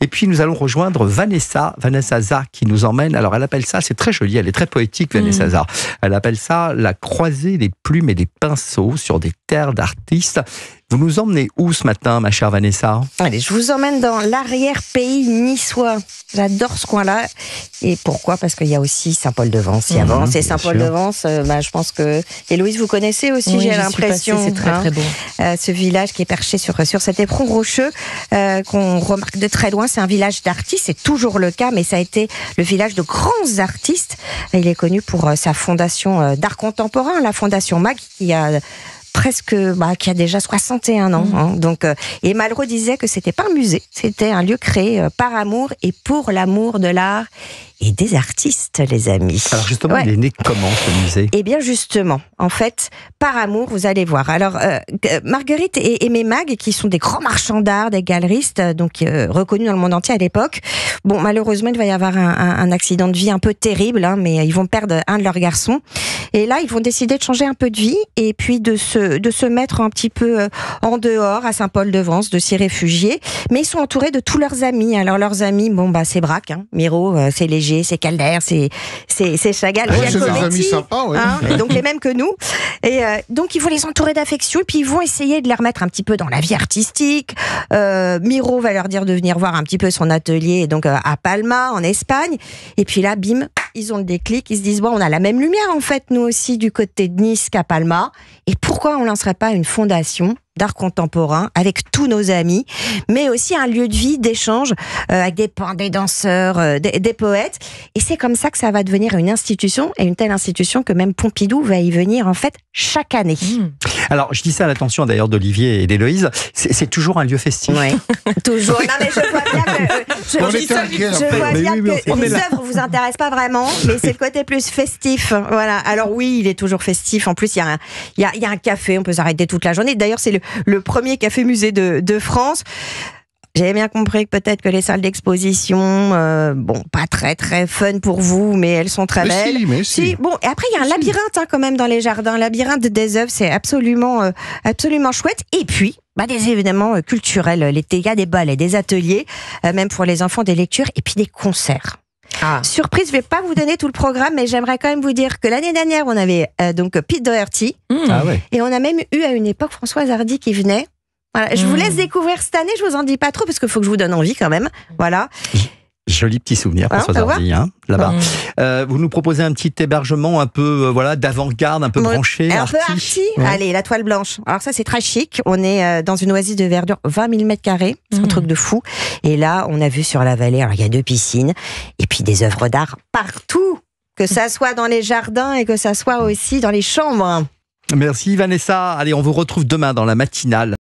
Et puis nous allons rejoindre Vanessa Za qui nous emmène, alors elle appelle ça, c'est très joli, elle est très poétique Vanessa Za, elle appelle ça la croisée des plumes et des pinceaux sur des terres d'artistes. Vous nous emmenez où ce matin, ma chère Vanessa? Allez, je vous emmène dans l'arrière-pays niçois. J'adore ce coin-là. Et pourquoi? Parce qu'il y a aussi Saint-Paul-de-Vence. Il y a et Saint-Paul-de-Vence, je pense que Héloïse, vous connaissez aussi, j'ai l'impression. C'est très très beau. Ce village qui est perché sur cet éperon rocheux qu'on remarque de très loin. C'est un village d'artistes, c'est toujours le cas, mais ça a été le village de grands artistes. Il est connu pour sa fondation d'art contemporain, la fondation MAG, qui a qui a déjà 61 ans. Donc, et Malraux disait que c'était pas un musée, c'était un lieu créé par amour et pour l'amour de l'art et des artistes, les amis. Alors justement, il est né comment ce musée? Eh bien justement, en fait, par amour, vous allez voir. Alors, Marguerite et Mag, qui sont des grands marchands d'art, des galeristes, donc reconnus dans le monde entier à l'époque. Bon, malheureusement, il va y avoir un accident de vie un peu terrible, mais ils vont perdre un de leurs garçons. Et là, ils vont décider de changer un peu de vie et puis de se mettre un petit peu en dehors à Saint-Paul-de-Vence, de s'y réfugier. Mais ils sont entourés de tous leurs amis. Alors leurs amis, c'est Braque, Miro, c'est Léger, c'est Calder, c'est Chagall, c'est des amis sympas, donc les mêmes que nous. Et donc ils vont les entourer d'affection et puis ils vont essayer de les remettre un petit peu dans la vie artistique. Miro va leur dire de venir voir un petit peu son atelier donc à Palma, en Espagne. Et puis là, bim, ils ont le déclic, ils se disent on a la même lumière en fait, nous aussi, du côté de Nice qu'à Palma. Et pourquoi on ne lancerait pas une fondation d'art contemporain avec tous nos amis, mais aussi un lieu de vie, d'échange avec des peintres, des danseurs, des poètes. Et c'est comme ça que ça va devenir une institution, et une telle institution que même Pompidou va y venir en fait chaque année. Alors, je dis ça à l'attention d'ailleurs d'Olivier et d'Héloïse, c'est toujours un lieu festif. Oui, toujours. Non, mais je vois bien que les œuvres ne vous intéressent pas vraiment, mais c'est le côté plus festif. Voilà. Alors oui, il est toujours festif. En plus, il y a un café, on peut s'arrêter toute la journée. D'ailleurs, c'est le premier café-musée de France. J'avais bien compris que peut-être que les salles d'exposition, pas très très fun pour vous, mais elles sont très belles. Mais si. Bon, et après il y a un labyrinthe quand même dans les jardins. Un labyrinthe des œuvres, c'est absolument chouette. Et puis des événements culturels l'été, il y a des bals et des ateliers, même pour les enfants, des lectures et puis des concerts. Surprise, je vais pas vous donner tout le programme, mais j'aimerais quand même vous dire que l'année dernière, on avait donc Pete Doherty, et on a même eu à une époque Françoise Hardy qui venait. Voilà, je vous laisse découvrir cette année, je vous en dis pas trop parce qu'il faut que je vous donne envie quand même. Voilà. Joli petit souvenir, Françoise Hardy, là-bas. Vous nous proposez un petit hébergement un peu d'avant-garde, un peu branché, un peu arty. Allez, la toile blanche. Alors ça, c'est très chic. On est dans une oasis de verdure, 20 000 m². C'est un truc de fou. Et là, on a vu sur la vallée, alors il y a 2 piscines et puis des œuvres d'art partout. Que ça soit dans les jardins et que ça soit aussi dans les chambres. Merci Vanessa. Allez, on vous retrouve demain dans la matinale.